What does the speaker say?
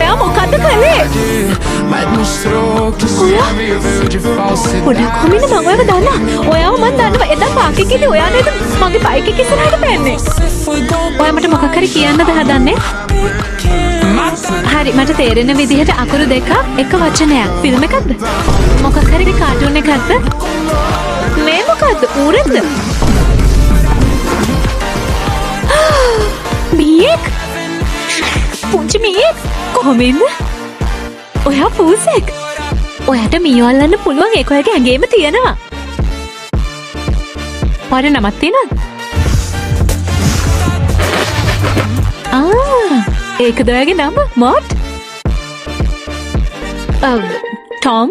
එයා මොකද්ද කළේ? ගොඩක් කොමින මම ඔයව දන්නා. ඔයාව මන් දන්නවා. එදා පාක් එකේදී ඔයා නේද මගේ බයික් එක ඉස්සරහට පැන්නේ. ඔයා මට මොකක් හරි කියන්නද හදන්නේ? හරි මට තේරෙන විදිහට අකුරු දෙකක් එක වචනයක්. ෆිල්ම් එකක්ද? මොකක් හරි කාටුන් එකක්ද? මේ මොකද්ද? ඌරෙක්ද? මීයක්? පුංචි මීයක්? කොහොමින්ද? ඔයා පූසෙක්? ඔයාට මීයෝ අල්ලන්න පුළුවන් ඒක ඔයාගේ ඇඟේම තියෙනවා. ඔයාට නමක් තියෙනවද? ඒකද ඔයාගේ නම? මොට්? ටොම්?